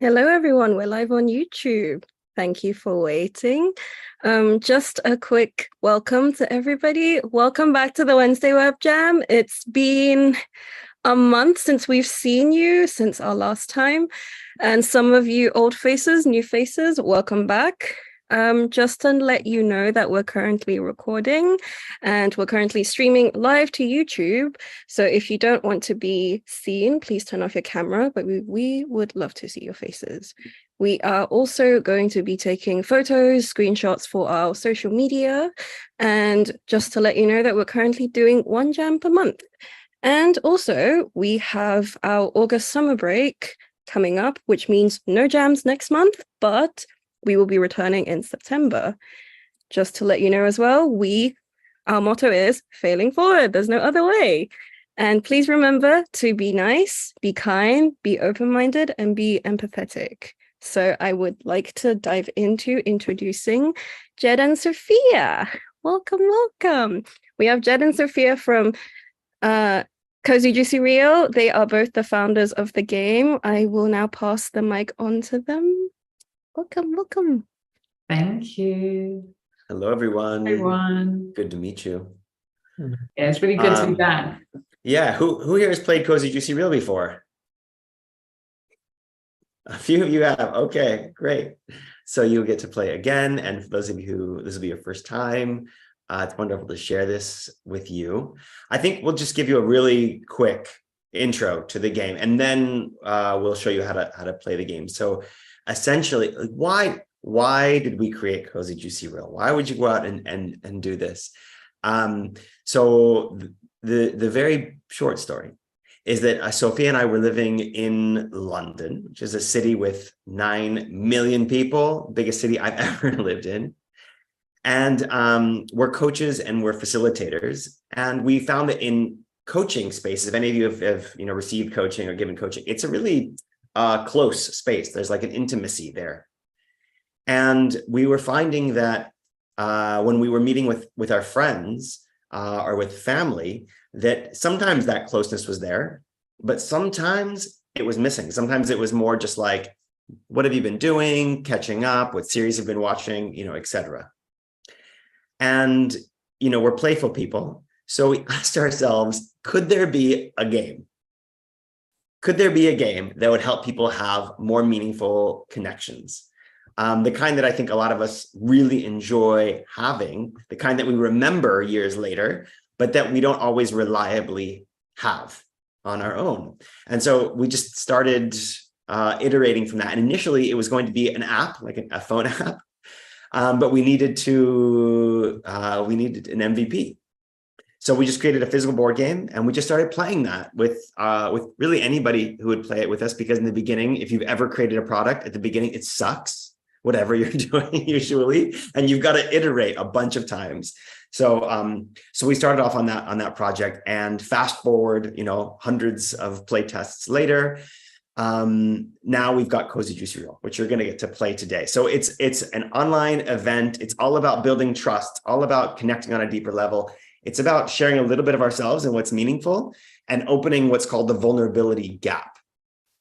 Hello, everyone. We're live on YouTube. Thank you for waiting. Just a quick welcome to everybody. Welcome back to the Wednesday Web Jam. It's been a month since we've seen you, since our last time. And some of you old faces, new faces, welcome back. Just to let you know that we're currently recording and we're currently streaming live to YouTube. So if you don't want to be seen, please turn off your camera, but we would love to see your faces. We are also going to be taking photos, screenshots for our social media. And just to let you know that we're currently doing one jam per month. And also we have our August summer break coming up, which means no jams next month, but we will be returning in September. Just to let you know as well, our motto is failing forward. There's no other way. And please remember to be nice, be kind, be open-minded, and be empathetic. So I would like to dive into introducing Jed and Sophia. Welcome, welcome. We have Jed and Sophia from Cozy Juicy Real. They are both the founders of the game. I will now pass the mic on to them. Welcome, welcome. Thank you. Hello, everyone. Everyone. Good to meet you. Yeah, it's really good to be back. Yeah, who here has played Cozy Juicy Real before? A few of you have. Okay, great. So you'll get to play again. And for those of you who this will be your first time, it's wonderful to share this with you. I think we'll just give you a really quick intro to the game, and then we'll show you how to play the game. So essentially, why did we create Cozy Juicy Real? Why would you go out and do this? So the very short story is that Sophia and I were living in London, which is a city with 9 million people, biggest city I've ever lived in. And we're coaches and we're facilitators. And we found that in coaching spaces, if any of you have received coaching or given coaching, it's a really close space. There's like an intimacy there. And we were finding that when we were meeting with our friends or with family, that sometimes that closeness was there, but sometimes it was missing. Sometimes it was more just like, what have you been doing? Catching up, what series have you been watching, etc. And, we're playful people. So we asked ourselves, could there be a game? Could there be a game that would help people have more meaningful connections? The kind that I think a lot of us really enjoy having, the kind that we remember years later, but that we don't always reliably have on our own. And so we just started iterating from that. And initially it was going to be an app, like a phone app, but we needed an MVP. So we just created a physical board game, and we just started playing that with really anybody who would play it with us. Because in the beginning, if you've ever created a product, at the beginning, it sucks, whatever you're doing usually, and you've got to iterate a bunch of times. So we started off on that project, and fast forward, hundreds of play tests later, now we've got Cozy Juicy Real, which you're going to get to play today. So it's an online event. It's all about building trust, all about connecting on a deeper level. It's about sharing a little bit of ourselves and what's meaningful, and opening what's called the vulnerability gap.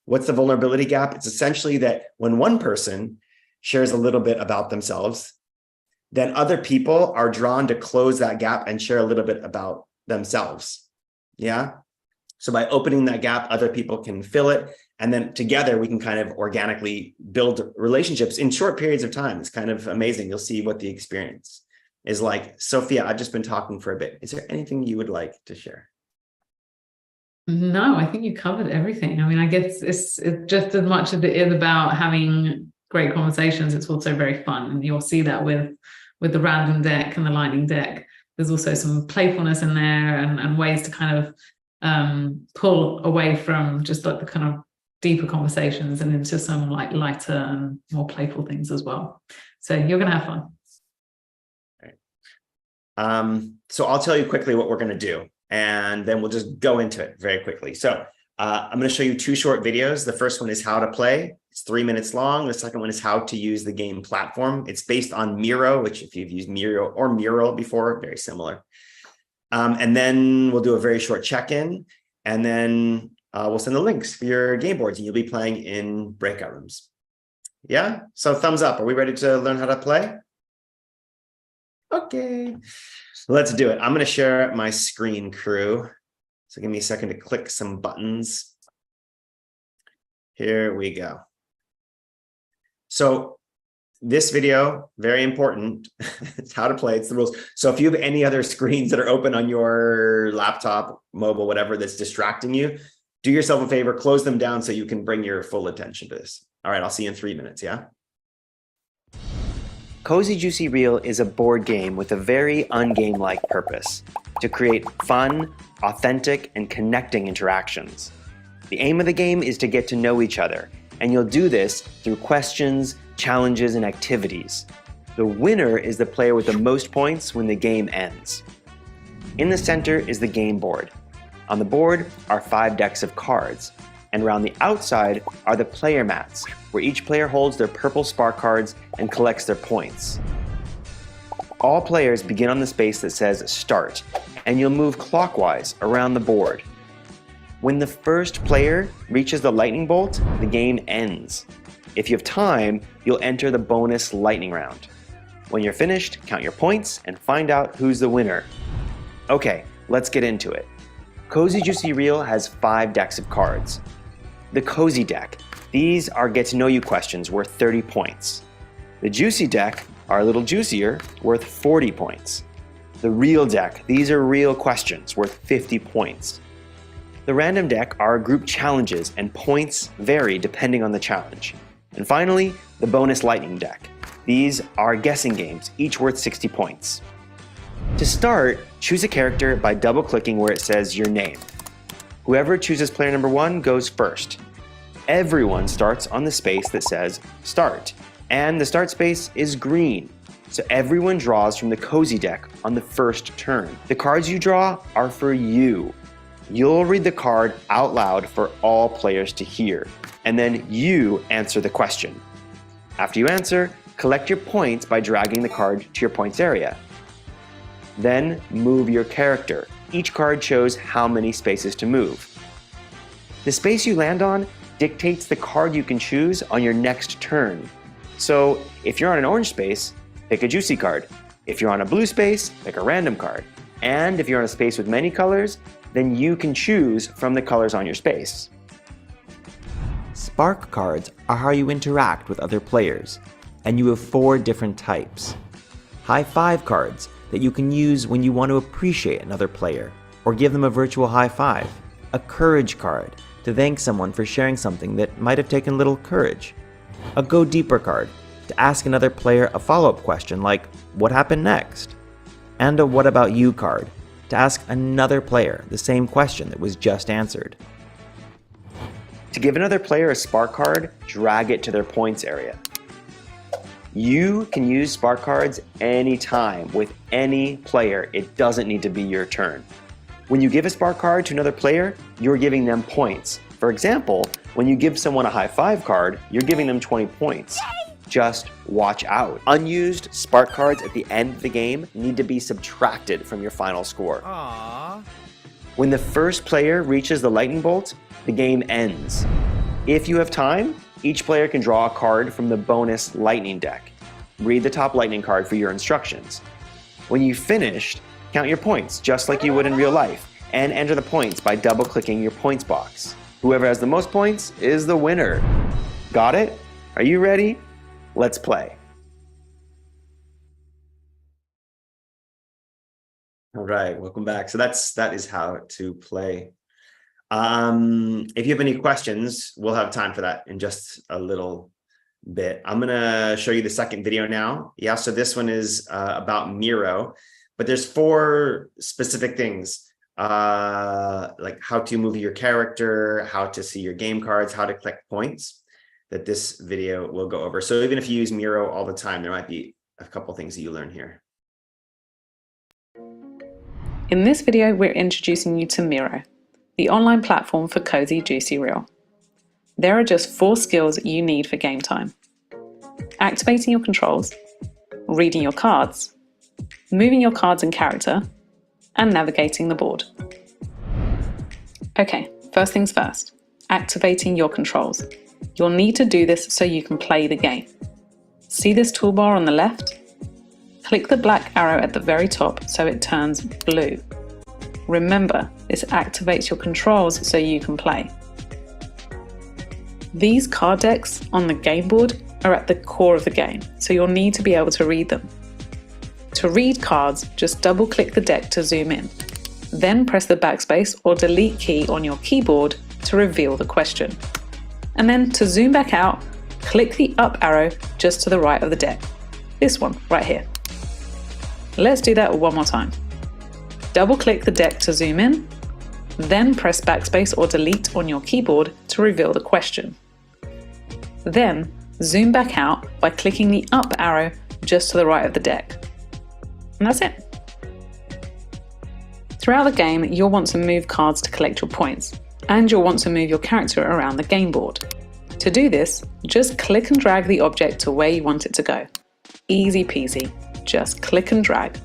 What's the vulnerability gap? It's essentially that when one person shares a little bit about themselves, then other people are drawn to close that gap and share a little bit about themselves. Yeah. So by opening that gap, other people can fill it. And then together we can kind of organically build relationships in short periods of time. It's kind of amazing. You'll see what the experience is like. Sophia, I've just been talking for a bit. Is there anything you would like to share? No, I think you covered everything. I mean, I guess it's just as much as it is about having great conversations, it's also very fun. And you'll see that with the random deck and the lightning deck. There's also some playfulness in there and ways to kind of pull away from just like the kind of deeper conversations and into some like lighter and more playful things as well. So you're going to have fun. So I'll tell you quickly what we're going to do, and then we'll just go into it very quickly. So I'm going to show you 2 short videos. The first one is how to play. It's 3 minutes long. The second one is how to use the game platform. It's based on Miro, which if you've used Miro or Mural before, very similar. And then we'll do a very short check-in, and then we'll send the links for your game boards and you'll be playing in breakout rooms. Yeah, so thumbs up. Are we ready to learn how to play? Okay, let's do it. I'm going to share my screen, crew. So give me a second to click some buttons. Here we go. So this video, very important. It's how to play. It's the rules. So if you have any other screens that are open on your laptop, mobile, whatever, that's distracting you, do yourself a favor, close them down so you can bring your full attention to this. All right, I'll see you in 3 minutes, yeah? Cozy Juicy Reel is a board game with a very ungame-like purpose: to create fun, authentic, and connecting interactions. The aim of the game is to get to know each other, and you'll do this through questions, challenges, and activities. The winner is the player with the most points when the game ends. In the center is the game board. On the board are 5 decks of cards, and around the outside are the player mats, where each player holds their purple spark cards and collects their points. All players begin on the space that says Start, and you'll move clockwise around the board. When the first player reaches the lightning bolt, the game ends. If you have time, you'll enter the bonus lightning round. When you're finished, count your points and find out who's the winner. Okay, let's get into it. Cozy Juicy Reel has 5 decks of cards. The Cozy deck. These are get-to-know-you questions worth 30 points. The Juicy deck are a little juicier, worth 40 points. The Real deck. These are real questions worth 50 points. The Random deck are group challenges, and points vary depending on the challenge. And finally, the Bonus Lightning deck. These are guessing games, each worth 60 points. To start, choose a character by double-clicking where it says your name. Whoever chooses player number 1 goes first. Everyone starts on the space that says Start, and the start space is green. So everyone draws from the Cozy deck on the first turn. The cards you draw are for you. You'll read the card out loud for all players to hear, and then you answer the question. After you answer, collect your points by dragging the card to your points area. Then move your character. Each card shows how many spaces to move. The space you land on dictates the card you can choose on your next turn. So if you're on an orange space, pick a juicy card. If you're on a blue space, pick a random card. And if you're on a space with many colors, then you can choose from the colors on your space. Spark cards are how you interact with other players, and you have 4 different types. High five cards that you can use when you want to appreciate another player or give them a virtual high five. A courage card to thank someone for sharing something that might have taken little courage. A go deeper card to ask another player a follow-up question like, what happened next? And a what about you card to ask another player the same question that was just answered. To give another player a spark card, drag it to their points area. You can use spark cards anytime with any player. It doesn't need to be your turn. When you give a spark card to another player, you're giving them points. For example, when you give someone a high five card, you're giving them 20 points. Just watch out. Unused spark cards at the end of the game need to be subtracted from your final score. Aww. When the first player reaches the lightning bolt, the game ends. If you have time, each player can draw a card from the bonus lightning deck. Read the top lightning card for your instructions. When you've finished, count your points just like you would in real life, and enter the points by double-clicking your points box. Whoever has the most points is the winner. Got it? Are you ready? Let's play. All right, welcome back. So that is how to play. If you have any questions, we'll have time for that in just a little bit. I'm gonna show you the second video now. Yeah, so this one is about Miro, but there's 4 specific things, like how to move your character, how to see your game cards, how to collect points, that this video will go over. So even if you use Miro all the time, there might be a couple things that you learn here. In this video, we're introducing you to Miro, the online platform for Cozy Juicy Reel. There are just 4 skills you need for game time: activating your controls, reading your cards, moving your cards and character, and navigating the board. Okay, First things first, activating your controls. You'll need to do this so you can play the game. See this toolbar on the left? Click the black arrow at the very top so it turns blue. Remember, this activates your controls so you can play. These card decks on the game board are at the core of the game, so you'll need to be able to read them. To read cards, just double-click the deck to zoom in. Then press the backspace or delete key on your keyboard to reveal the question. And then to zoom back out, click the up arrow just to the right of the deck. This one, right here. Let's do that one more time. Double-click the deck to zoom in, then press backspace or delete on your keyboard to reveal the question. Then zoom back out by clicking the up arrow just to the right of the deck. And that's it. Throughout the game, you'll want to move cards to collect your points, and you'll want to move your character around the game board. To do this, just click and drag the object to where you want it to go. Easy peasy, just click and drag.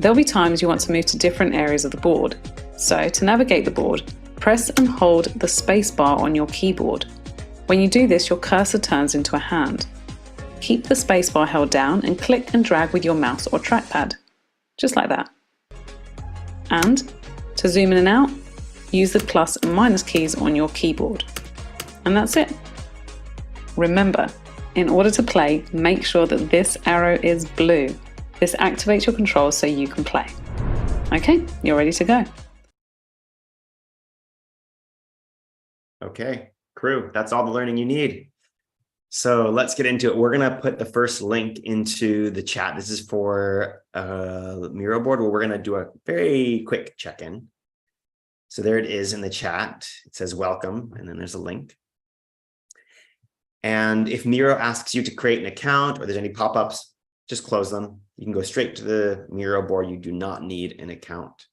There'll be times you want to move to different areas of the board, so to navigate the board, press and hold the space bar on your keyboard. When you do this, your cursor turns into a hand. Keep the space bar held down and click and drag with your mouse or trackpad, just like that. And to zoom in and out, use the plus and minus keys on your keyboard. And that's it. Remember, in order to play, make sure that this arrow is blue. This activates your controls so you can play. Okay, you're ready to go. Okay, crew, that's all the learning you need. So let's get into it. We're going to put the first link into the chat. This is for Miro board where we're going to do a very quick check-in. So there it is in the chat. It says welcome, and then there's a link. And if Miro asks you to create an account or there's any pop-ups, just close them. You can go straight to the Miro board. You do not need an account.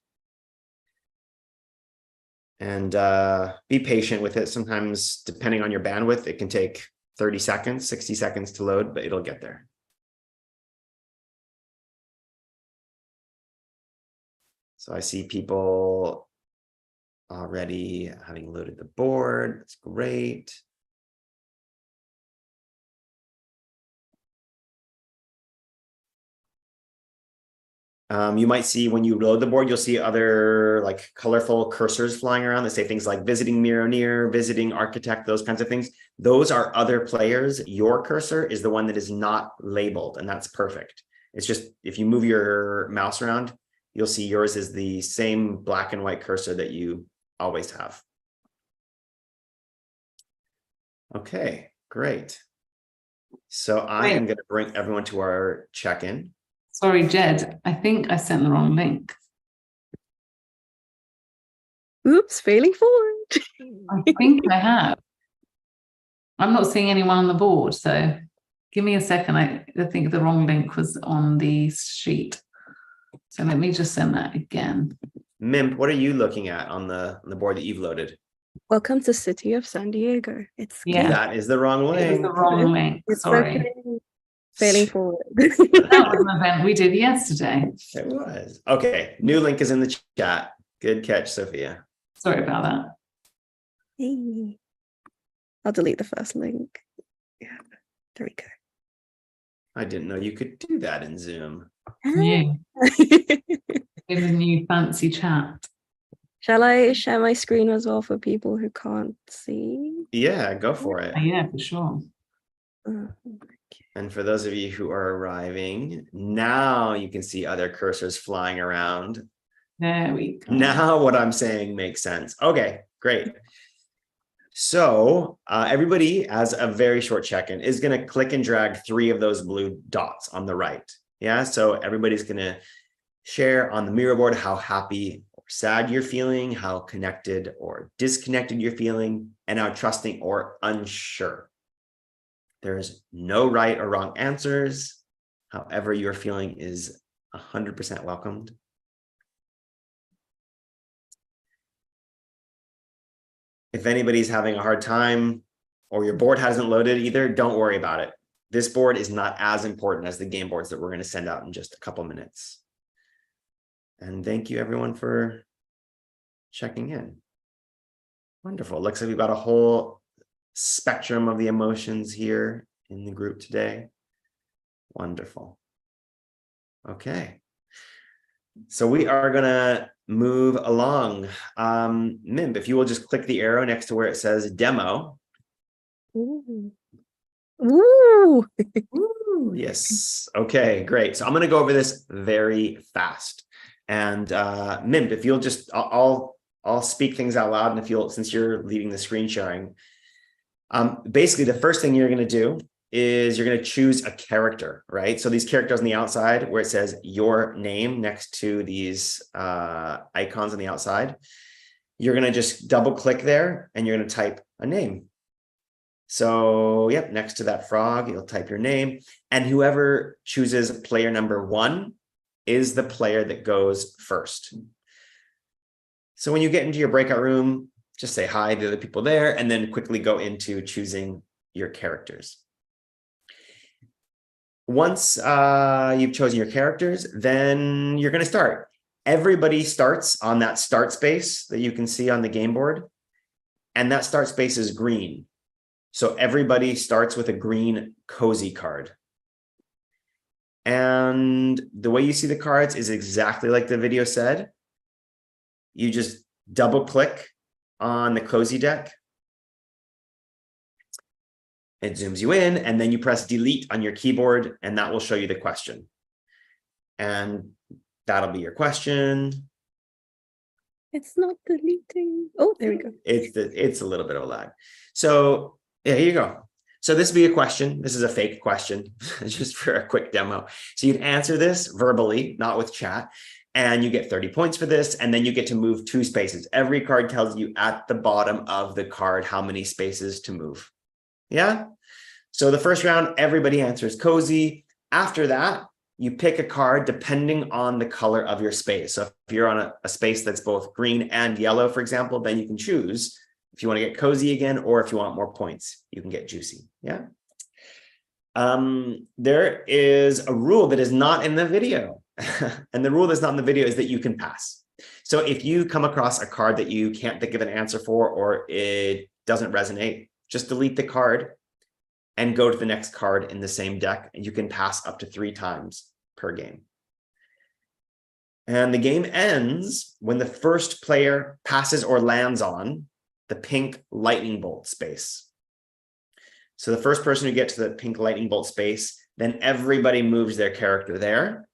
And be patient with it. Sometimes, depending on your bandwidth, it can take 30 seconds, 60 seconds to load, but it'll get there. So I see people already having loaded the board. That's great. You might see when you load the board, you'll see other like colorful cursors flying around that say things like visiting Miro near, visiting architect, those kinds of things. Those are other players. Your cursor is the one that is not labeled, and that's perfect. It's just if you move your mouse around, you'll see yours is the same black and white cursor that you always have. Okay, great. So I am going to bring everyone to our check-in. Sorry, Jed, I think I sent the wrong link. Oops, failing forward. I think I have. I'm not seeing anyone on the board, so give me a second. I think the wrong link was on the sheet. So let me just send that again. Mimp, what are you looking at on the board that you've loaded? Welcome to City of San Diego. It's Yeah. That is the wrong link. It was the wrong link. It's Sorry. okay. Failing forward. That was an event we did yesterday. It was. Okay, new link is in the chat. Good catch, Sophia. Sorry about that. Hey. I'll delete the first link. Yeah, there we go. I didn't know you could do that in Zoom. Yeah. In the new fancy chat. Shall I share my screen as well for people who can't see? Yeah, go for it. Yeah, for sure. And for those of you who are arriving, now you can see other cursors flying around. There we go. Now what I'm saying makes sense. Okay, great. So everybody, as a very short check-in, is going to click and drag 3 of those blue dots on the right. Yeah, so everybody's going to share on the Miro board how happy or sad you're feeling, how connected or disconnected you're feeling, and how trusting or unsure. There's no right or wrong answers. However you're feeling is 100% welcomed. If anybody's having a hard time or your board hasn't loaded either, don't worry about it. This board is not as important as the game boards that we're going to send out in just a couple minutes. And thank you everyone for checking in. Wonderful. Looks like we've got a whole spectrum of the emotions here in the group today. Wonderful. Okay. So we are going to move along. Mimp, if you will just click the arrow next to where it says demo. Ooh. Ooh. Ooh, yes. Okay, great. So I'm going to go over this very fast. And Mimp, if you'll just, I'll speak things out loud. And if you'll, since you're leading the screen sharing, basically the first thing you're going to do is you're going to choose a character, right? So these characters on the outside where it says your name next to these icons on the outside, you're going to just double click there and you're going to type a name. So, yep, next to that frog, you'll type your name, and whoever chooses player number 1 is the player that goes first. So when you get into your breakout room, just say hi to the other people there, and then quickly go into choosing your characters. Once you've chosen your characters, then you're going to start. Everybody starts on that start space that you can see on the game board, and that start space is green. So everybody starts with a green cozy card. And the way you see the cards is exactly like the video said. You just double click on the cozy deck. It zooms you in, and then you press delete on your keyboard, and that will show you the question. And that'll be your question. It's not deleting. Oh, there we go. It's a little bit of a lag. So yeah, here you go. So this would be a question. This is a fake question, just for a quick demo. So you'd answer this verbally, not with chat, and you get 30 points for this, and then you get to move 2 spaces. Every card tells you at the bottom of the card how many spaces to move. Yeah? So the first round, everybody answers cozy. After that, you pick a card depending on the color of your space. So if you're on a space that's both green and yellow, for example, then you can choose if you want to get cozy again, or if you want more points, you can get juicy. Yeah. There is a rule that is not in the video. And the rule that's not in the video is that you can pass. So if you come across a card that you can't think of an answer for, or it doesn't resonate, just delete the card and go to the next card in the same deck. And you can pass up to 3 times per game. And the game ends when the first player passes or lands on the pink lightning bolt space. So the first person who gets to the pink lightning bolt space, then everybody moves their character there.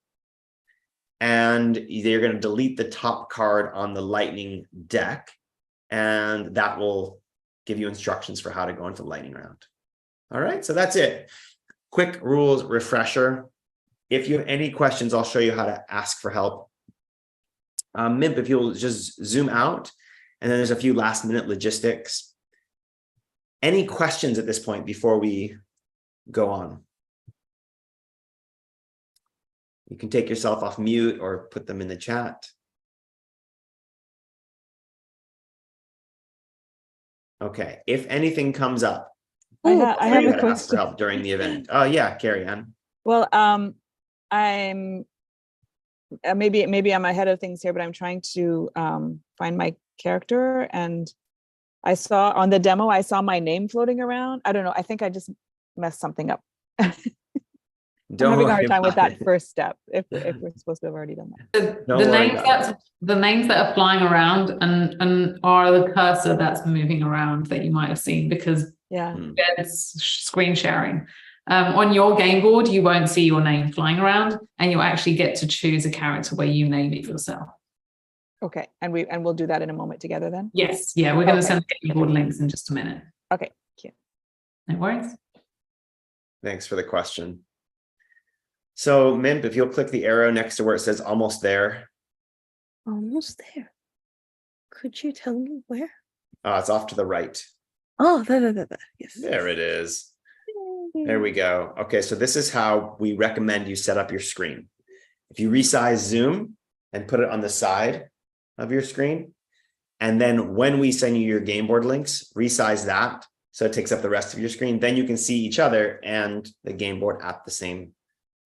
And they're going to delete the top card on the lightning deck. And that will give you instructions for how to go into the lightning round. All right, so that's it. Quick rules refresher. If you have any questions, I'll show you how to ask for help. Mimp, if you'll just zoom out. And then there's a few last minute logistics. Any questions at this point before we go on? You can take yourself off mute or put them in the chat. Okay, if anything comes up, I have a question. Ask for help during the event. Oh yeah, Carrie Ann. Well, I'm maybe I'm ahead of things here, but I'm trying to find my character, and I saw on the demo, I saw my name floating around. I don't know. I think I just messed something up. I'm having a hard time with that first step. If we're supposed to have already done that. The names that are flying around and are the cursor that's moving around that you might have seen, because it's screen sharing. On your game board, you won't see your name flying around, and you actually get to choose a character where you name it yourself. Okay, and we'll do that in a moment together then? Yes, yeah, we're going to send the game board links in just a minute. Okay, cute. No worries. Thanks for the question. So Mimp, if you'll click the arrow next to where it says almost there. Almost there. Could you tell me where? It's off to the right. Oh, there. Yes. There it is. There we go. Okay, so this is how we recommend you set up your screen. If you resize Zoom and put it on the side of your screen, and then when we send you your game board links, resize that so it takes up the rest of your screen, then you can see each other and the game board at the same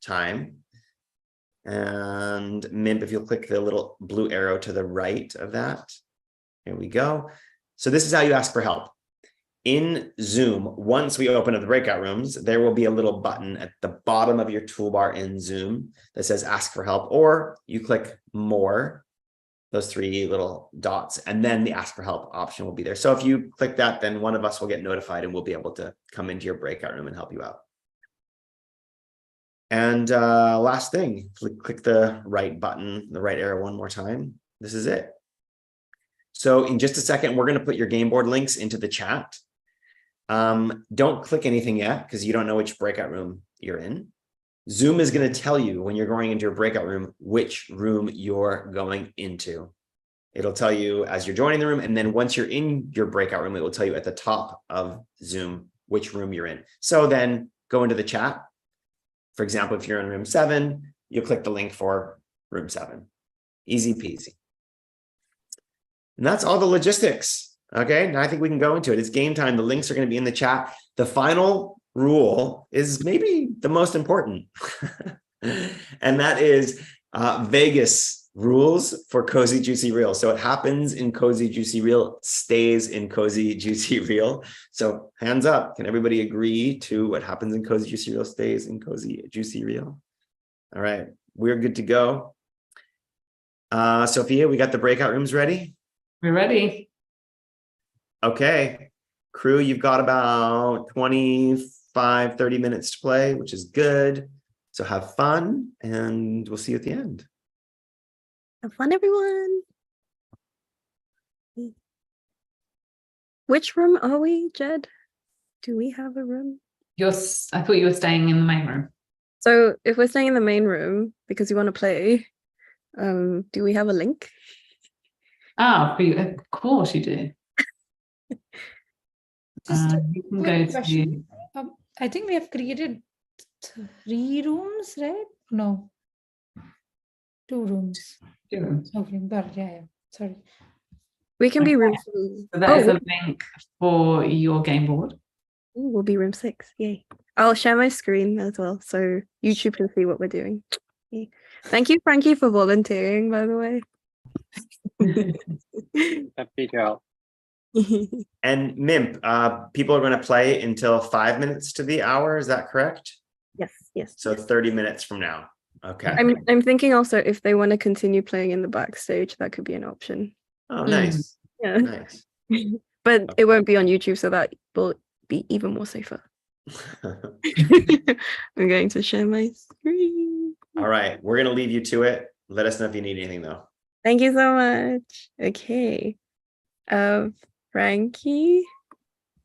time. And Mimp, if you'll click the little blue arrow to the right of that, Here we go. So this is how you ask for help. In Zoom, once we open up the breakout rooms, there will be a little button at the bottom of your toolbar in Zoom that says ask for help, or you click more, those three little dots, and then the ask for help option will be there. So if you click that, then one of us will get notified and we'll be able to come into your breakout room and help you out. And last thing, click the right button, the right arrow one more time. This is it. So in just a second, we're going to put your game board links into the chat. Don't click anything yet because you don't know which breakout room you're in. Zoom is going to tell you when you're going into your breakout room, which room you're going into. It'll tell you as you're joining the room. And then once you're in your breakout room, it will tell you at the top of Zoom which room you're in. So then go into the chat. For example, if you're in room 7, you'll click the link for room 7. Easy peasy. And that's all the logistics. Okay, now I think we can go into it. It's game time. The links are going to be in the chat. The final rule is maybe the most important. And that is Vegas rules for Cozy Juicy Reel. So it happens in Cozy Juicy Reel, stays in Cozy Juicy Reel. So hands up. Can everybody agree to what happens in Cozy Juicy Reel stays in Cozy Juicy Reel? All right, we're good to go. Sophia, we got the breakout rooms ready? We're ready. Okay, crew, you've got about 25, 30 minutes to play, which is good. So have fun, and we'll see you at the end. Have fun, everyone. Which room are we, Jed? Do we have a room? I thought you were staying in the main room. So if we're staying in the main room because you want to play, do we have a link? Ah, for you, of course you do. Just a You can quick go question. to. I think we have created 3 rooms, right? No, 2 rooms. Okay, got it. Yeah. Sorry. We can be room. So that is a link for your game board. We'll be room 6. Yay! I'll share my screen as well, so YouTube can see what we're doing. Yay. Thank you, Frankie, for volunteering. By the way. Happy to help. And Mimp, people are going to play until 5 minutes to the hour. Is that correct? Yes. Yes. So 30 minutes from now. Okay. I'm thinking also if they want to continue playing in the backstage, that could be an option. Oh, nice. Yeah. Nice. But it won't be on YouTube, so that will be even more safer. I'm going to share my screen. All right. We're going to leave you to it. Let us know if you need anything, though. Thank you so much. Okay. Frankie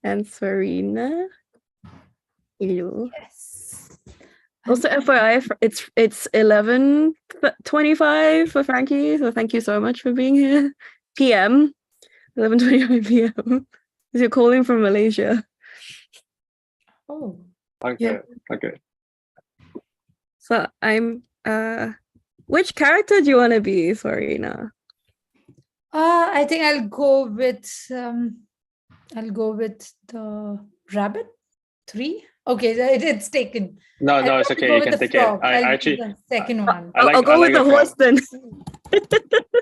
and Serena. Hello. Yes. Also, FYI, it's 11:25 for Frankie, so thank you so much for being here. PM, 11:25 PM. You're calling from Malaysia. Oh. Okay. Yeah. Okay. So I'm which character do you want to be, Serena? I think I'll go with the rabbit 3. Okay, it's taken. No, I'll it's probably okay. go You with can the take it. frog. I I'll do actually, the second one. I'll go with the horse then.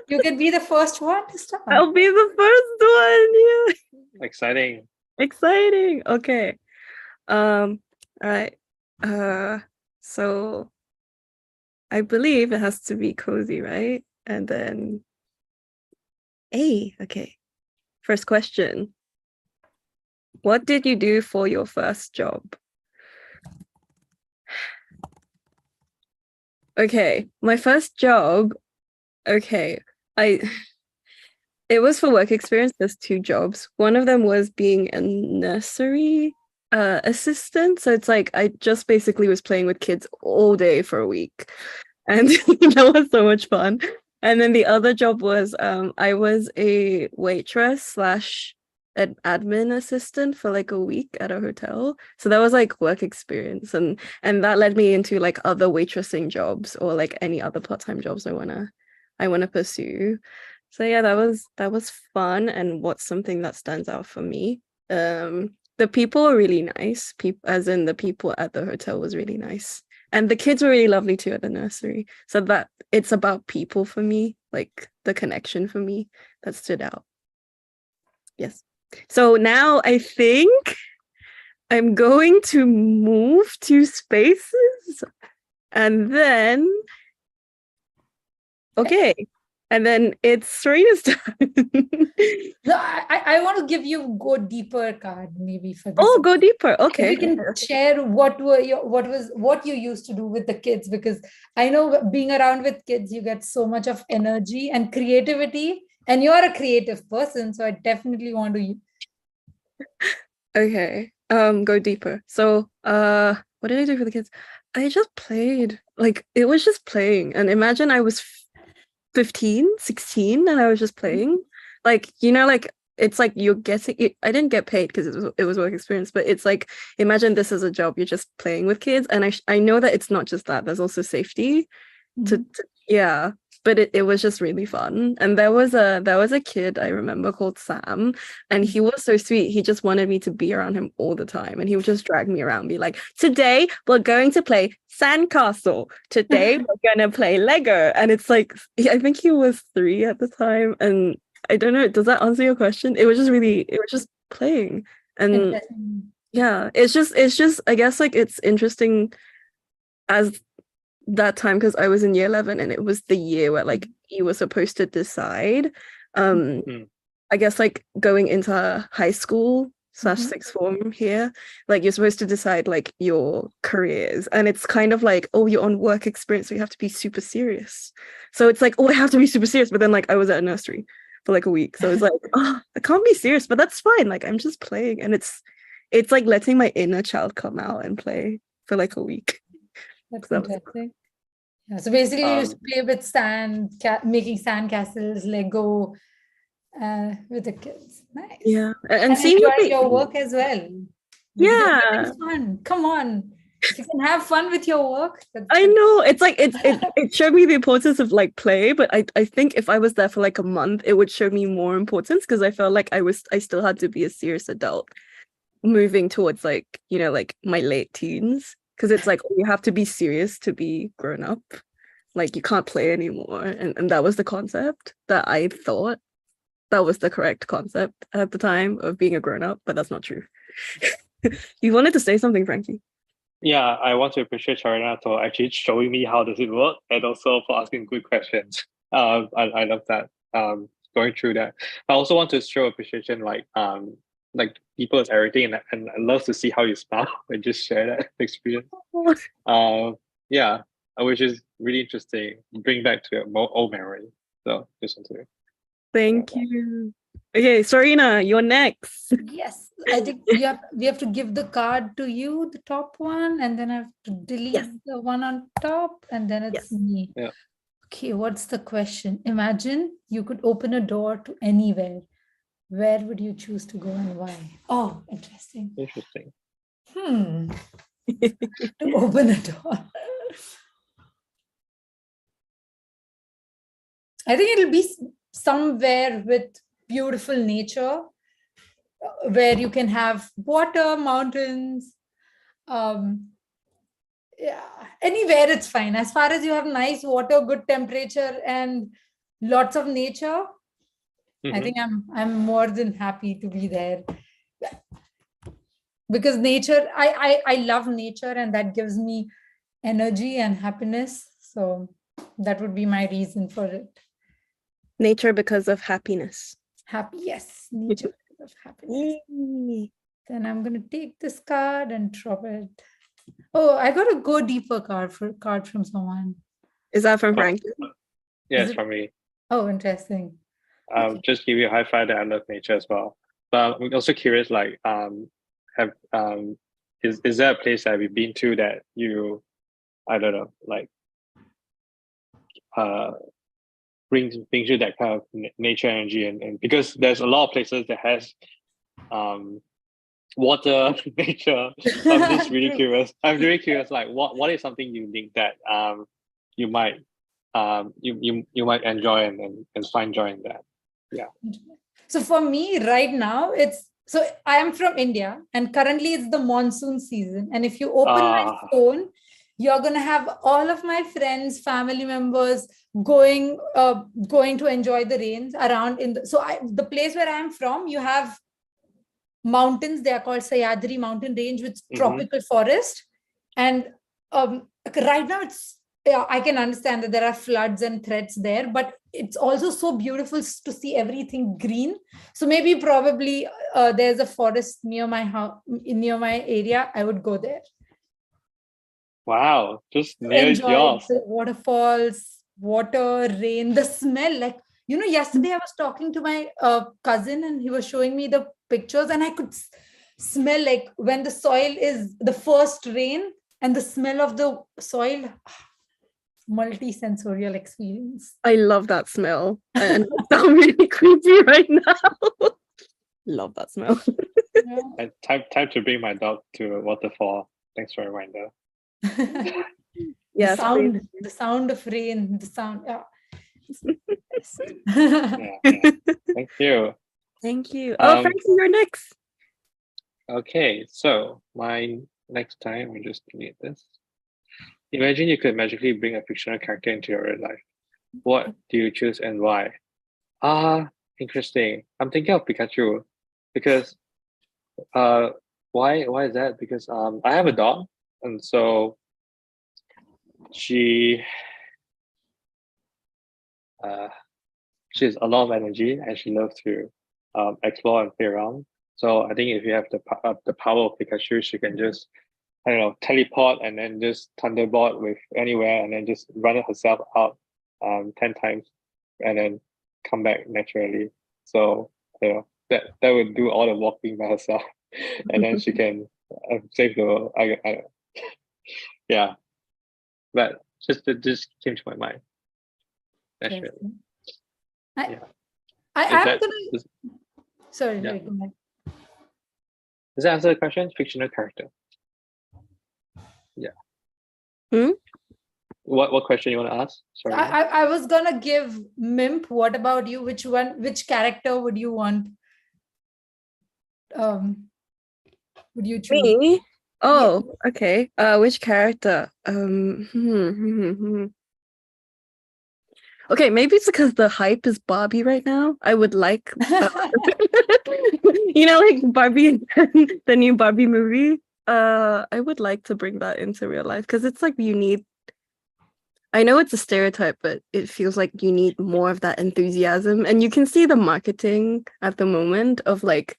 You can be the first one to start. I'll be the first one. Yeah. exciting. Exciting. Okay. All right. So I believe it has to be cozy, right? And then okay. First question. What did you do for your first job? Okay, my first job. Okay, it was for work experience. There's 2 jobs. One of them was being a nursery assistant. So it's like I just basically was playing with kids all day for a week. And that was so much fun. And then the other job was I was a waitress / an admin assistant for like a week at a hotel. So that was like work experience, and that led me into like other waitressing jobs or like any other part-time jobs I wanna pursue. So yeah, that was fun, and what's something that stands out for me. The people were really nice. As in the people at the hotel was really nice. And the kids were really lovely too at the nursery. So that it's about people for me, like the connection for me that stood out. Yes. So now I think I'm going to move to spaces and then, okay. And then it's Serena's turn. No, I want to give you go deeper card maybe for this. Oh, go deeper. If Okay. you can share what you used to do with the kids, because I know being around with kids, you get so much of energy and creativity, and you're a creative person. So I definitely want to. Okay. Go deeper. So, what did I do for the kids? I just played. Like, it was just playing. And imagine I was 15, 16, and I was just playing. Like, like it's like you're getting it. I didn't get paid because it was work experience, but it's like imagine this is a job, you're just playing with kids. And I know that it's not just that, there's also safety to yeah. But it was just really fun. And there was a kid I remember called Sam, and he was so sweet. He just wanted me to be around him all the time. And he would just drag me around, be like, today we're going to play sandcastle. Today we're gonna play Lego. And it's like, I think he was 3 at the time. And I don't know, does that answer your question? It was just playing. And yeah, it's just I guess like it's interesting as that time because I was in year 11 and it was the year where like you were supposed to decide I guess like going into high school / sixth form here, like you're supposed to decide like your careers, and it's kind of like, oh, you're on work experience, so you have to be super serious. So it's like, oh, I have to be super serious, but then like I was at a nursery for like a week, so it's like, oh, I can't be serious, but that's fine, like I'm just playing. And it's like letting my inner child come out and play for like a week. That's interesting. Yeah, so basically you used to play with sand, making sand castles, Lego with the kids. Nice. Yeah, and seeing your work as well. Yeah, it's fun. Come on, if you can have fun with your work. I know, it's like it showed me the importance of like play, but I think if I was there for like a month, it would show me more importance because I felt like I still had to be a serious adult moving towards like like my late teens, because it's like you have to be serious to be grown up, like you can't play anymore. And that was the concept that I thought that was the correct concept at the time of being a grown up, but that's not true. You wanted to say something, Frankie? Yeah, I want to appreciate Sharina for actually showing me how does it work and also for asking good questions. I love that. Going through that. I also want to show appreciation like people is everything, and I love to see how you smile and just share that experience. Yeah, which is really interesting. Bring back to your old memory. So just want to. Thank you. Okay, Sarina, you're next. Yes, I think we have to give the card to you, the top one, and then I have to delete the one on top, and then it's me. Yeah. Okay, what's the question? Imagine you could open a door to anywhere. Where would you choose to go and why? Oh, interesting. Interesting. To open a door. I think it'll be somewhere with beautiful nature, where you can have water, mountains, anywhere it's fine. As far as you have nice water, good temperature, and lots of nature, I think I'm more than happy to be there. Because nature, I love nature, and that gives me energy and happiness. So that would be my reason for it. Nature because of happiness. Yes, nature because of happiness. Then I'm going to take this card and drop it. Oh, I got a go deeper card from someone. Is that from Frankie? Yeah, it's from me. Oh, interesting. Just give you a high five that I love nature as well. But I'm also curious, like, is there a place that we've been to that you, I don't know, like, brings you that kind of nature energy, and because there's a lot of places that has water, nature. So I'm just really curious. I'm really curious, like what is something unique that you might you might enjoy and find joy in that. Yeah. So for me right now, so I am from India, and currently it's the monsoon season. And if you open my phone, you're going to have all of my friends, family members going to enjoy the rains around the place where I'm from, you have mountains. They are called Sayadri mountain range with tropical forest. And right now I can understand that there are floods and threats there, but it's also so beautiful to see everything green. So maybe probably there's a forest near my house, near my area. I would go there. Wow, just near Enjoy yours. the waterfalls, water, rain, the smell. Like, yesterday I was talking to my cousin and he was showing me the pictures and I could smell like when the soil is the first rain and the smell of the soil. Multi-sensorial experience. I love that smell. And it sounds really creepy right now. Love that smell. Yeah. Time to bring my dog to a waterfall. Thanks for a reminder. Yeah, the sound of rain, the sound. Yeah. Yeah. Thank you. Thank you. Frankie, you're next. Okay, so my next time, we just delete this. Imagine you could magically bring a fictional character into your real life. What do you choose and why? Interesting. I'm thinking of Pikachu because why is that? Because I have a dog, and so she has a lot of energy and she loves to explore and play around. So I think if you have the power of Pikachu, she can just, I don't know, teleport and then just thunderbolt with anywhere and then just run it herself out 10 times and then come back naturally. So that would do all the walking by herself, and then she can save the world. I yeah, but just came to my mind. Naturally. Sorry, Yeah. go ahead. Does that answer the question? Fictional character. Yeah. What question you want to ask? Sorry. I was gonna give Mimp. What about you? Which character would you want? Would you choose? Me? Oh, okay. Which character? Okay, maybe it's because the hype is Barbie right now. I would like, like Barbie and the new Barbie movie. I would like to bring that into real life because it's like you need. I know it's a stereotype, but it feels like you need more of that enthusiasm, and you can see the marketing at the moment of like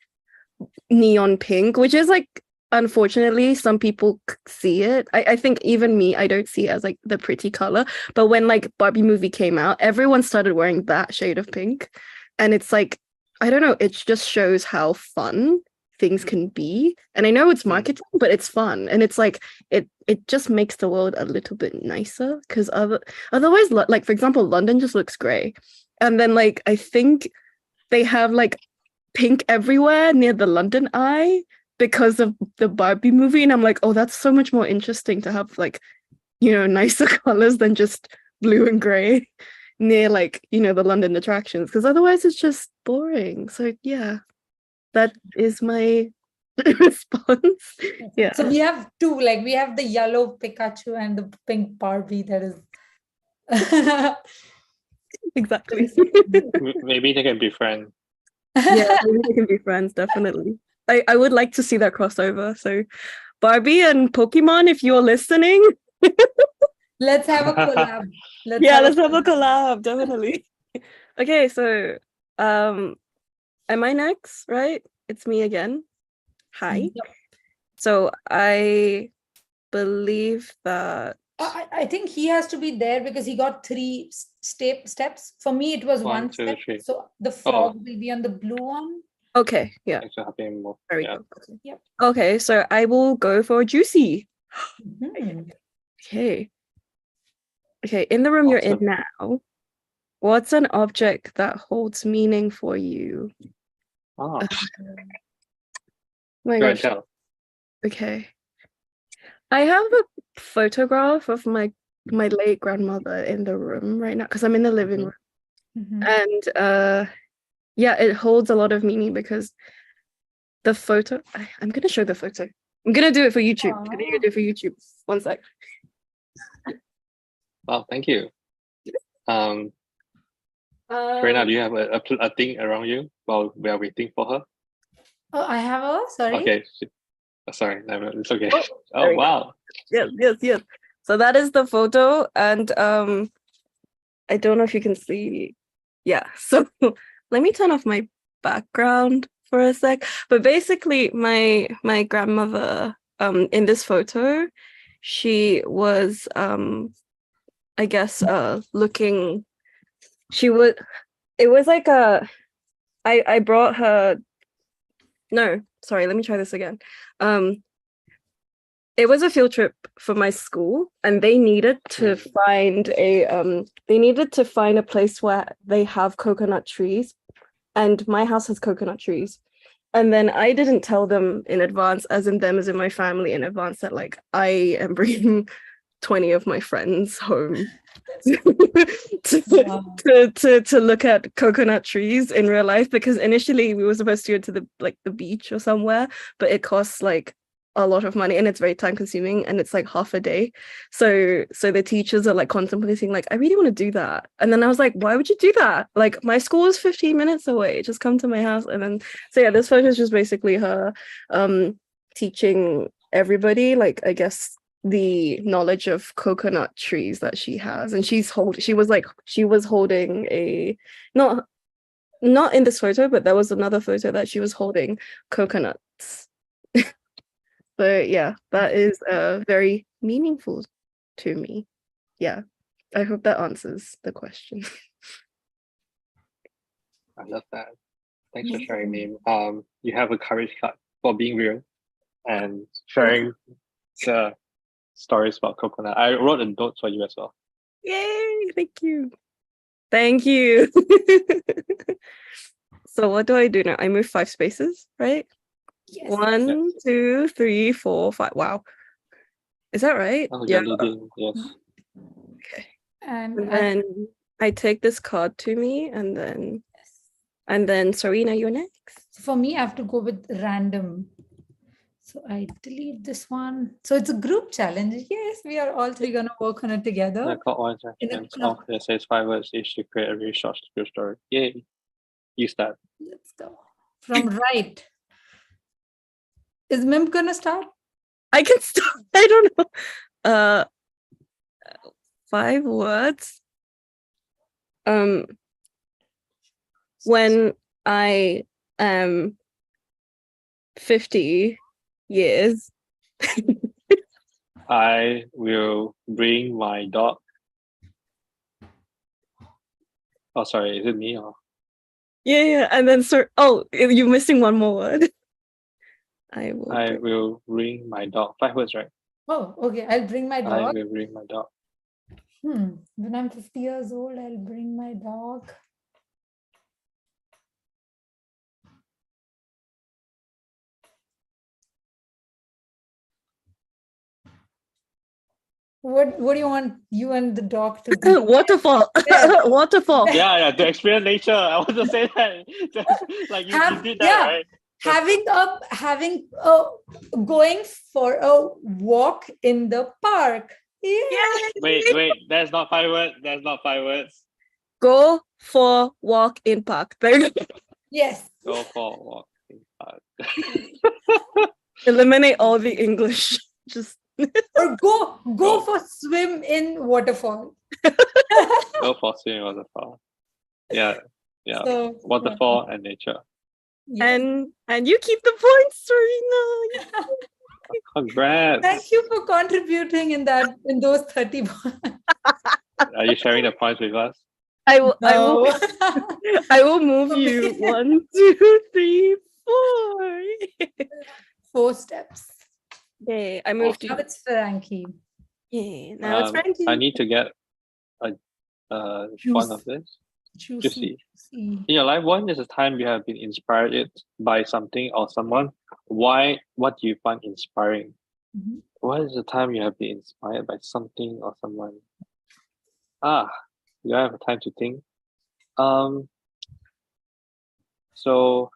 neon pink, which is like, unfortunately, some people see it. I think even me, I don't see it as like the pretty color. But when like Barbie movie came out, everyone started wearing that shade of pink. And it's like, I don't know, it just shows how fun things can be. And I know it's marketing, but it's fun. And it's like, it just makes the world a little bit nicer. Because otherwise, like, for example, London just looks grey. And then like, I think they have like pink everywhere near the London Eye because of the Barbie movie, and I'm like, oh, that's so much more interesting to have like, nicer colors than just blue and gray near like, the London attractions, because otherwise it's just boring. So yeah, that is my response. Yeah. So we have two, like we have the yellow Pikachu and the pink Barbie. That is Exactly. Maybe they can be friends. Yeah, maybe they can be friends, definitely. I would like to see that crossover. So Barbie and Pokemon, if you're listening, let's have a collab. Let's have a collab, definitely. Okay, so am I next? Right? It's me again. Hi. Yep. So I believe that I think he has to be there because he got 3 steps. For me, it was 1 2, step. 3. So the frog will be on the blue one. okay, yeah. Thanks for helping me more. There we go. Okay. Yep. Okay, so I will go for Juicy. Okay. Okay, in the room you're in now, what's an object that holds meaning for you? Oh, My go and gosh. tell. Okay. I have a photograph of my late grandmother in the room right now because I'm in the living room. And yeah, it holds a lot of meaning because the photo, I'm gonna show the photo. I'm gonna do it for YouTube. I'm gonna do it for YouTube. One sec. Wow, thank you. Karina, do you have a thing around you while we are waiting for her? Oh, I have a sorry. Okay. Sorry, no, it's okay. Oh, Oh, there we go. wow. Yes. So that is the photo, and I don't know if you can see. Yeah. So let me turn off my background for a sec. But basically, my grandmother, in this photo, she was I guess looking. She would. It was like a. I brought her. No, sorry. Let me try this again. It was a field trip for my school, and they needed to find a place where they have coconut trees, and my house has coconut trees. And then I didn't tell them in advance, as in them as in my family in advance, that like I am bringing 20 of my friends home to look at coconut trees in real life, because initially we were supposed to go to the beach or somewhere, but it costs like a lot of money and it's very time consuming and it's like half a day. So the teachers are like contemplating like, I really want to do that. And then I was like, why would you do that? Like my school is 15 minutes away. Just come to my house. And then so yeah, this photo is just basically her teaching everybody, like I guess the knowledge of coconut trees that she has. And she was holding a not in this photo, but there was another photo that she was holding coconuts. So yeah, that is very meaningful to me. Yeah, I hope that answers the question. I love that. Thanks for sharing, Neem. You have a courage card for being real and sharing the stories about coconut. I wrote a note for you as well. Yay! Thank you. So what do I do now? I move 5 spaces, right? Yes. 1, 2, 3, 4, 5. Wow, is that right? Oh, Yeah. you're leading. Yes. Okay. And And then I take this card to me, and then Serena, you're next. for me, I have to go with random. So I delete this one. So it's a group challenge. Yes, we are all three gonna work on it together. Yeah, clockwise In a actions. club. It says 5 words each to create a really short story. Yay. You start. Let's go. From right. Is Mim gonna start? I can start. I don't know. 5 words. When I am 50 years, I will bring my dog. Oh, sorry. Is it me or? yeah, and then you're missing one more word. I will bring my dog. 5 words, right? Oh, okay. I'll bring my I dog. will bring my dog. When I'm 50 years old, I'll bring my dog. What do you want you and the dog to do? Waterfall. Waterfall. Yeah, to experience nature. I want to say that. Like you did that, right? Going for a walk in the park. Yeah. Wait. That's not 5 words. Go for walk in park. There you go. Yes. Go for a walk in park. Eliminate all the English. Just Or go for swim in waterfall. Go for swimming waterfall. Yeah. So, waterfall and nature. yes. And you keep the points, Serena. Congrats. Thank you for contributing in those 30 points. Are you sharing the points with us? I will No. I will move you 1, 2, 3, 4. 4 steps. Okay, I moved Now you. it's Frankie. Yeah, now it's Frankie. I need to get one of this. Juicy. In your life, when is the time you have been inspired by something or someone? Why? What do you find inspiring? Mm-hmm. What is the time you have been inspired by something or someone? You have time to think. So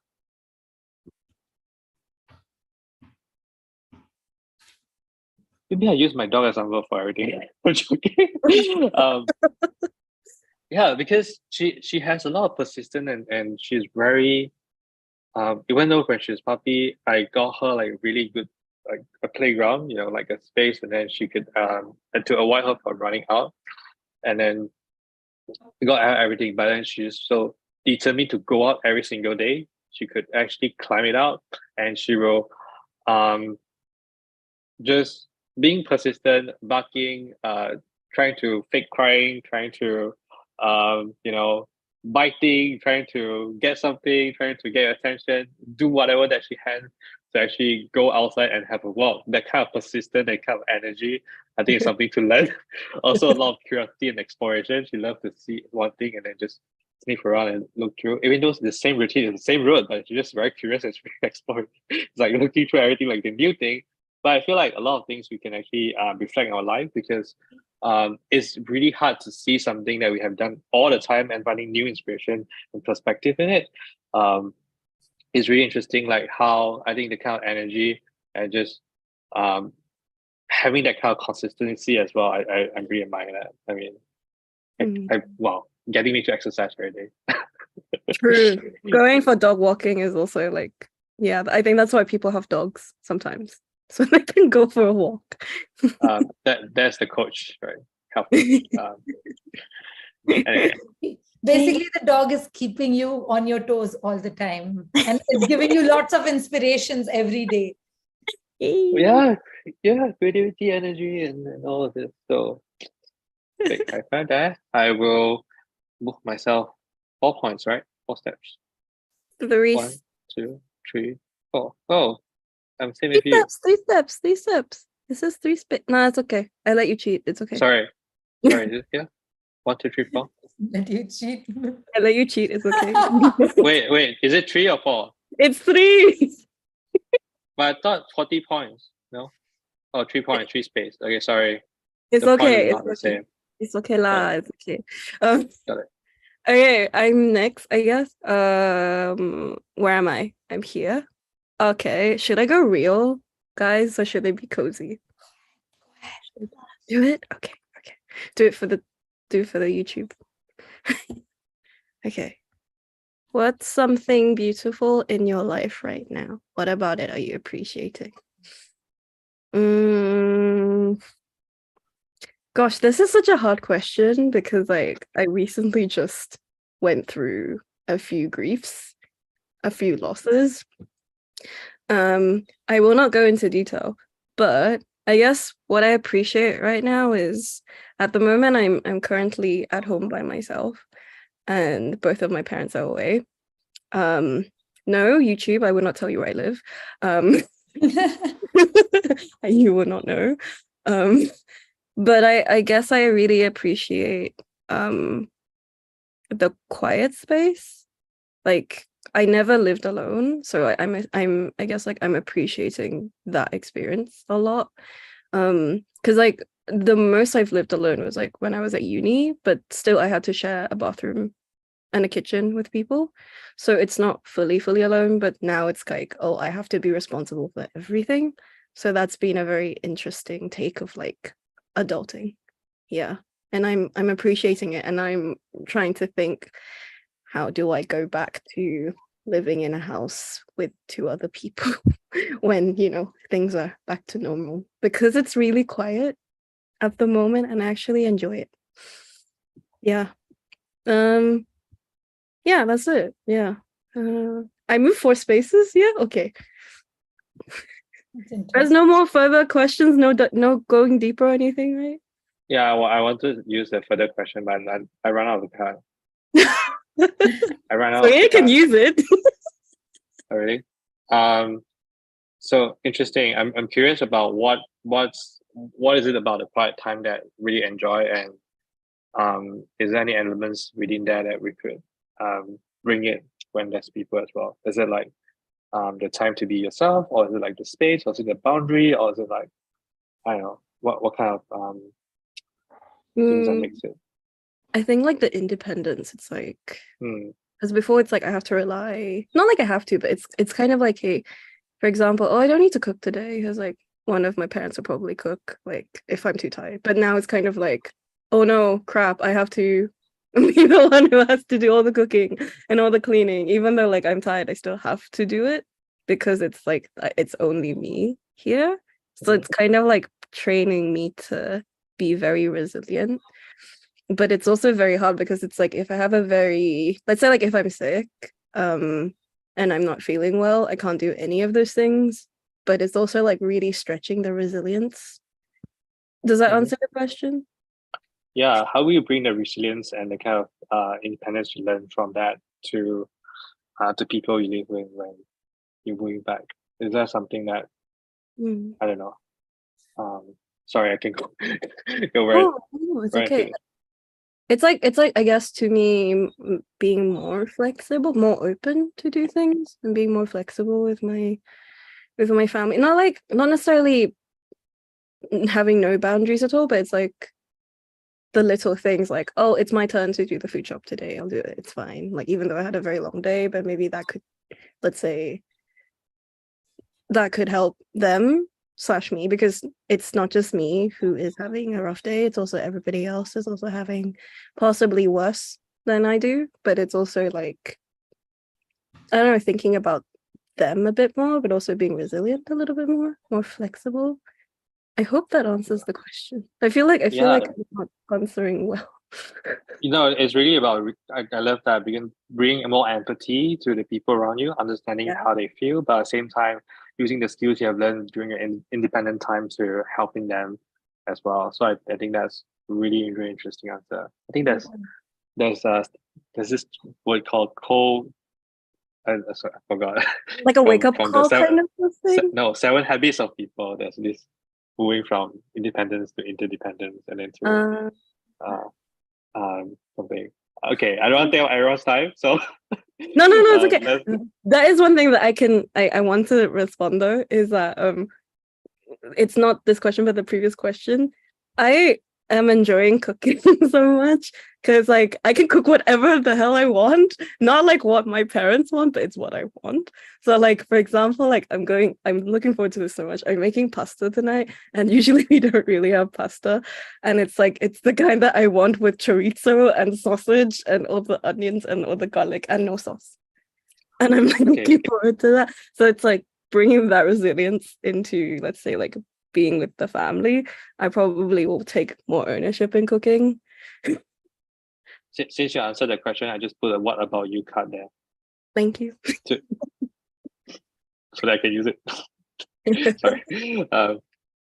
maybe I use my dog as example for everything. I'm joking. Yeah, because she has a lot of persistence and she's very even though when she was puppy, I got her like really good like a playground, like a space, and then she could and to avoid her from running out, and then we got everything. But then she's so determined to go out every single day. She could actually climb it out, and she will um just being persistent, barking, trying to fake crying, trying to biting, trying to get something, trying to get attention, do whatever that she can to actually go outside and have a walk. That kind of persistent, that kind of energy, I think is something to learn. Also, a lot of curiosity and exploration. She loves to see one thing and then just sniff around and look through. Even though it's the same routine, it's the same road, but she's just very curious and exploring. It's like looking through everything like the new thing. But I feel like a lot of things we can actually reflect in our life because it's really hard to see something that we have done all the time and finding new inspiration and perspective in it. It's really interesting, like how I think the kind of energy and just having that kind of consistency as well. I really admire that. I mean, getting me to exercise every day. True. Going for dog walking is also like, yeah, I think that's why people have dogs sometimes. So they can go for a walk. That's the coach, right? Helping. Anyway. Basically, the dog is keeping you on your toes all the time and it's giving you lots of inspirations every day. Yeah, creativity, energy, and all of this. So, I found that I will book myself 4 points, right? 4 steps. 3 1, 2, 3, 4. Oh, I'm same with you. 3 steps. This is 3 steps. No, it's okay. I let you cheat. It's okay. Sorry. Is it here? 1, 2, 3, 4. Let you cheat. I let you cheat. It's okay. Wait. Is it 3 or 4? It's 3. But I thought 40 points. No? Oh, 3 points, 3 space. Okay, sorry. It's The point okay. is not the same. It's okay, lah. It's okay. Got it. Okay, I'm next, I guess. Where am I? I'm here. Okay, should I go real, guys, or should I be cozy? Do it? Okay. Do it for the YouTube. Okay. What's something beautiful in your life right now? What about it are you appreciating? Gosh, this is such a hard question because like I recently just went through a few griefs, a few losses. I will not go into detail, but I guess what I appreciate right now is at the moment I'm currently at home by myself and both of my parents are away. No, YouTube, I will not tell you where I live. You will not know. But I guess I really appreciate the quiet space. Like I never lived alone, so I guess like I'm appreciating that experience a lot. Because like the most I've lived alone was like when I was at uni, but still I had to share a bathroom and a kitchen with people. So it's not fully alone, but now it's like, oh, I have to be responsible for everything. So that's been a very interesting take of like adulting. Yeah. And I'm appreciating it, and I'm trying to think, how do I go back to living in a house with 2 other people when, things are back to normal, because it's really quiet at the moment and I actually enjoy it. Yeah. Yeah, that's it. Yeah. I moved 4 spaces. Yeah. Okay. There's no more further questions. No going deeper or anything, right? Yeah, well, I want to use a further question, but I ran out of the card. I ran out. So you can use it. Already. So interesting. I'm curious about what is it about the quiet time that really enjoy, and is there any elements within there that we could bring in when there's people as well? Is it like the time to be yourself, or is it like the space, or is it the boundary, or is it like, I don't know, what kind of things that makes it? I think like the independence, it's like, because before it's like I have to rely, not like I have to, but it's kind of like, hey, for example, oh, I don't need to cook today, because like one of my parents would probably cook, like if I'm too tired. But now it's kind of like, oh no, crap, I have to be the one who has to do all the cooking and all the cleaning. Even though like I'm tired, I still have to do it because it's like it's only me here. So it's kind of like training me to be very resilient. But it's also very hard because it's like if I have let's say like if I'm sick, and I'm not feeling well, I can't do any of those things. But it's also like really stretching the resilience. Does that answer the question? Yeah, how will you bring the resilience and the kind of independence you learn from that to people you live with when you're moving back? Is that something that I don't know? Sorry, I can go right. Oh, it's okay. It's like I guess to me being more flexible, more open to do things, and being more flexible with my family. Not necessarily having no boundaries at all, but it's like the little things like, oh, it's my turn to do the food shop today. I'll do it. It's fine. Like even though I had a very long day, but maybe that could, let's say, that could help them / me, because it's not just me who is having a rough day. It's also everybody else is also having possibly worse than I do. But it's also like, I don't know, thinking about them a bit more, but also being resilient a little bit more flexible. I hope that answers the question. I feel like I'm not answering well. It's really about, I love that, bring more empathy to the people around you, understanding how they feel, but at the same time, using the skills you have learned during your independent time to helping them as well. So I think that's really, really interesting answer. I think there's this word called I forgot. Like a wake-up call kind of thing? No, 7 Habits of People. There's this moving from independence to interdependence and then to something. Okay, I don't want to take everyone's time, so no, it's okay. That is one thing that I want to respond though, is that it's not this question but the previous question. I am enjoying cooking so much because like I can cook whatever the hell I want, not like what my parents want, but it's what I want. So like, for example, like I'm looking forward to this so much. I'm making pasta tonight, and usually we don't really have pasta, and it's like it's the kind that I want with chorizo and sausage and all the onions and all the garlic and no sauce, and I'm like looking forward to that. So it's like bringing that resilience into, let's say, like being with the family. I probably will take more ownership in cooking. Since you answered the question, I just put a "what about you" card there. Thank you. So that I can use it. Sorry.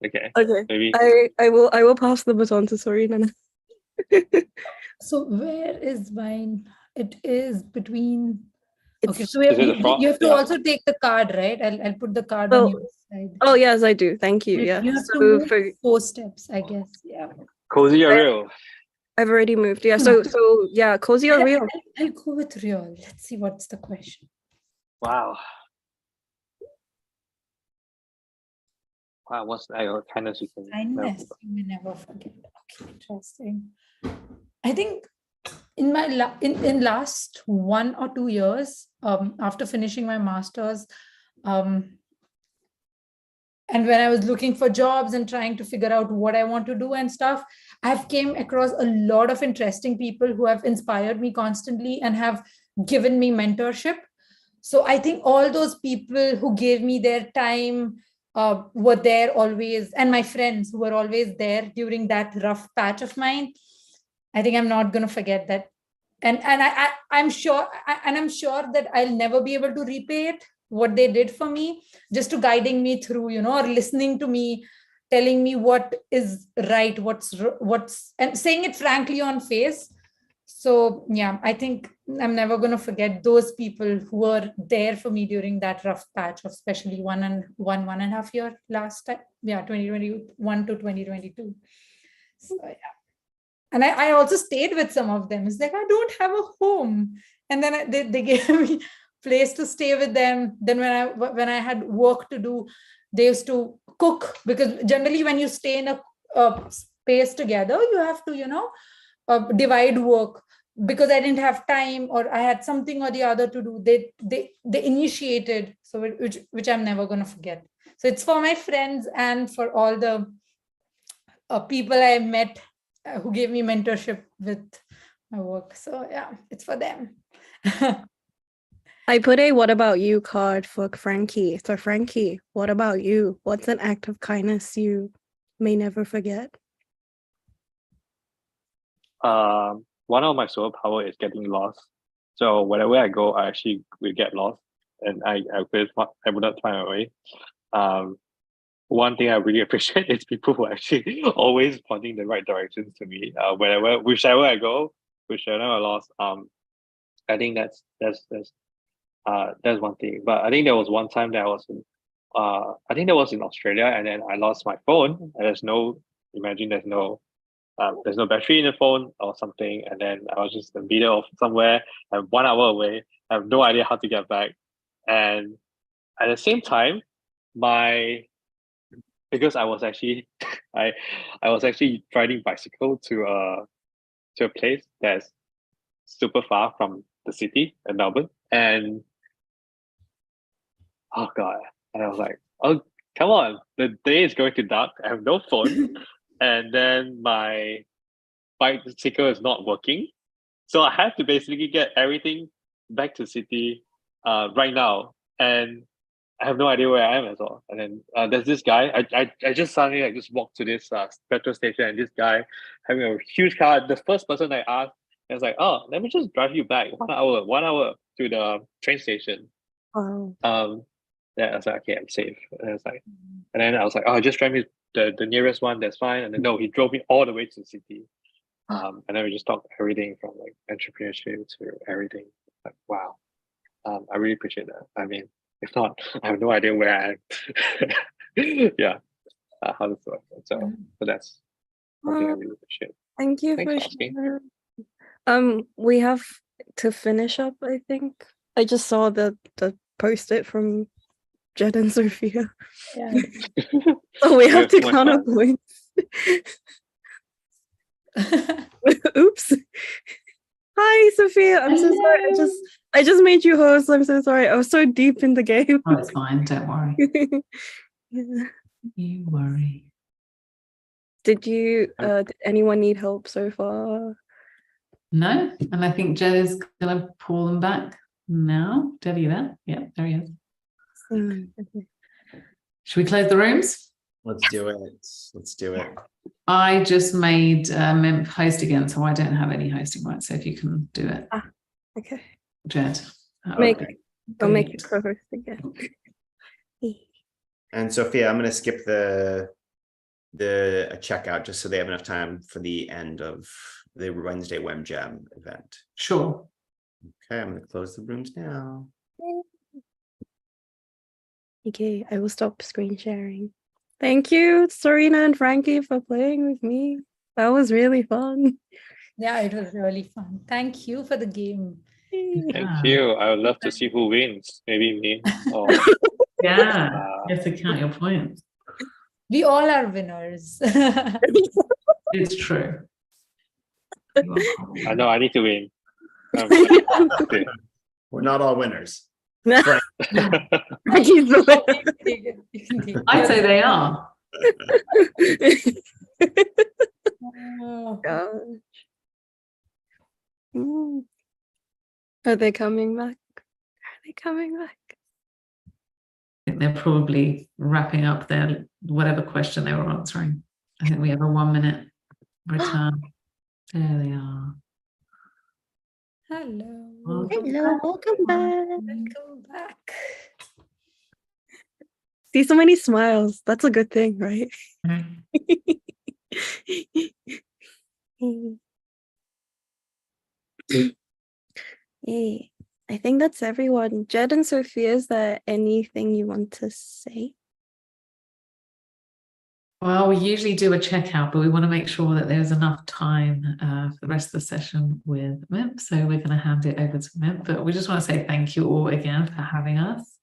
Okay. Maybe I will pass the baton to Sorina. So where is mine? It is between. Okay, so you have to also take the card, right? I'll put the card on your side. Oh yes, I do. Thank you. Yeah. You have to move 4 steps, I guess. Yeah. Cozy or real? I've already moved. Yeah. So yeah, cozy or real? I'll go with real. Let's see what's the question. Wow. What's that? Kindness you can kindness you may never forget. Okay, interesting. I think in my in last 1 or 2 years, after finishing my master's, and when I was looking for jobs and trying to figure out what I want to do and stuff, I've came across a lot of interesting people who have inspired me constantly and have given me mentorship. So I think all those people who gave me their time were there always, and my friends who were always there during that rough patch of mine. I think I'm not going to forget that. And I'm sure that I'll never be able to repay it, what they did for me, just to guiding me through, or listening to me, telling me what is right, what's and saying it frankly on face. So yeah, I think I'm never going to forget those people who were there for me during that rough patch of especially 1.5 year last time. Yeah, 2021 to 2022. So yeah. And I also stayed with some of them. It's like, I don't have a home. And then they gave me place to stay with them. Then when I had work to do, they used to cook, because generally when you stay in a space together, you have to, divide work. Because I didn't have time, or I had something or the other to do, they initiated, so which I'm never going to forget. So it's for my friends and for all the people I met who gave me mentorship with my work. So yeah, it's for them. I put a what about you card for Frankie. So Frankie, what about you? What's an act of kindness you may never forget? One of my superpower is getting lost. So wherever I go, I actually will get lost, and I would not find my way. One thing I really appreciate is people who are actually always pointing the right directions to me. Whichever I go, whichever I lost. I think that's one thing. But I think there was one time that I was in, I think that was in Australia, and then I lost my phone. And there's no battery in the phone or something, and then I was just in the middle of somewhere, and 1 hour away. I have no idea how to get back, and at the same time, because I was actually I was actually riding bicycle to a place that's super far from the city in Melbourne, and oh god, and I was like, oh come on, the day is going to dark. I have no phone, and then my bicycle is not working, so I have to basically get everything back to city right now, and I have no idea where I am at all. And then there's this guy. I just suddenly like just walked to this petrol station, and this guy having a huge car. The first person I asked, I was like, "Oh, let me just drive you back 1 hour to the train station." Wow. Yeah, I was like, "Okay, I'm safe." And then I was like, "Oh, just drive me the nearest one. That's fine." And then no, he drove me all the way to the city. And then we just talked everything from like entrepreneurship to everything. Like, wow. I really appreciate that. I mean, if not, I have no idea where I am. Yeah, how this works. So that's something I really appreciate. Thank you Thanks for for asking. sharing. We have to finish up, I think. I just saw the post-it from Jed and Sophia. Yeah. So we have to too much count our time. points. Oops. Hi, Sophia. I'm so sorry. I just made you host. I'm so sorry. I was so deep in the game. Oh, it's fine. Don't worry. Yeah. You worry. Did anyone need help so far? No, and I think Jed is going to pull them back now. Jed, are you there? Yeah, there he is. Okay. Should we close the rooms? Let's do it. Let's do it. I just made Mimp host again, so I don't have any hosting rights. So if you can do it, Okay. Jed. I'll make you co-host again. And Sophia, I'm going to skip the checkout just so they have enough time for the end of the Wednesday Web Jam event. Sure. Okay, I'm going to close the rooms now. Okay, I will stop screen sharing. Thank you, Serena and Frankie, for playing with me. That was really fun. Yeah, it was really fun. Thank you for the game. Thank you. I would love to see who wins. Maybe me. Or Yeah, you have to count your points. We all are winners. It's true. I know I need to win. We're not all winners. Frankie's the winner. I'd say they are. Oh. Gosh. Are they coming back? Are they coming back? I think they're probably wrapping up their whatever question they were answering. I think we have a 1 minute return. There they are. Hello. Hello, welcome back. Welcome back. See so many smiles. That's a good thing, right? Yay. I think that's everyone. Jed and Sophia, is there anything you want to say? Well, we usually do a checkout, but we want to make sure that there's enough time for the rest of the session with Mimp. So we're going to hand it over to Mimp. But we just want to say thank you all again for having us.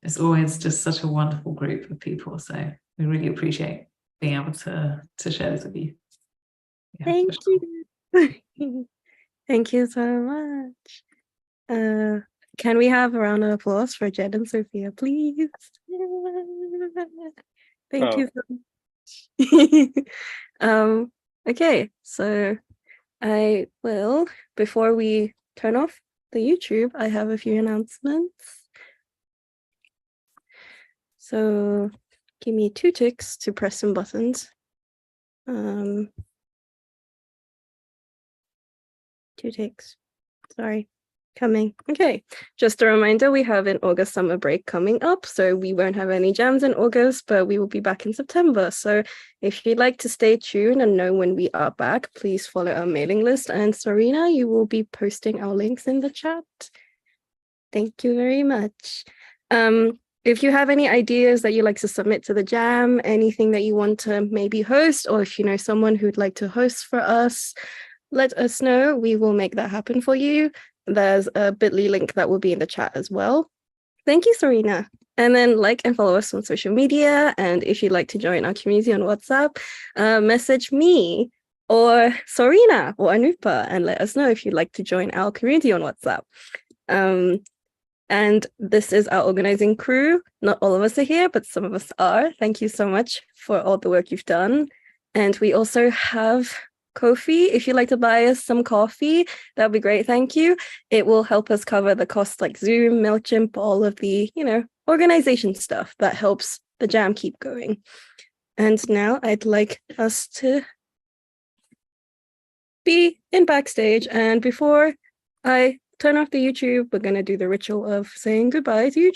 It's always just such a wonderful group of people. So we really appreciate being able to share this with you. Yeah, Thank sure. you. Thank you so much. Can we have a round of applause for Jed and Sophia, please? Thank Oh. you so much. Okay, so I will, before we turn off the YouTube, I have a few announcements. So give me 2 ticks to press some buttons. 2 ticks. Sorry. Coming. Okay. Just a reminder, we have an August summer break coming up, so we won't have any jams in August, but we will be back in September. So if you'd like to stay tuned and know when we are back, please follow our mailing list. And Sarina, you will be posting our links in the chat. Thank you very much. If you have any ideas that you'd like to submit to the jam, anything that you want to maybe host, or if you know someone who'd like to host for us, let us know. We will make that happen for you. There's a bit.ly link that will be in the chat as well. Thank you, Sarina. And then like and follow us on social media. And if you'd like to join our community on WhatsApp, message me or Sarina or Anupa and let us know if you'd like to join our community on WhatsApp. And this is our organizing crew. Not all of us are here, but some of us are. Thank you so much for all the work you've done. And we also have Ko-fi. If you'd like to buy us some coffee, that'd be great. Thank you. It will help us cover the costs like Zoom, MailChimp, all of the, organization stuff that helps the jam keep going. And now I'd like us to be in backstage. And before I turn off the YouTube, we're going to do the ritual of saying goodbye to YouTube.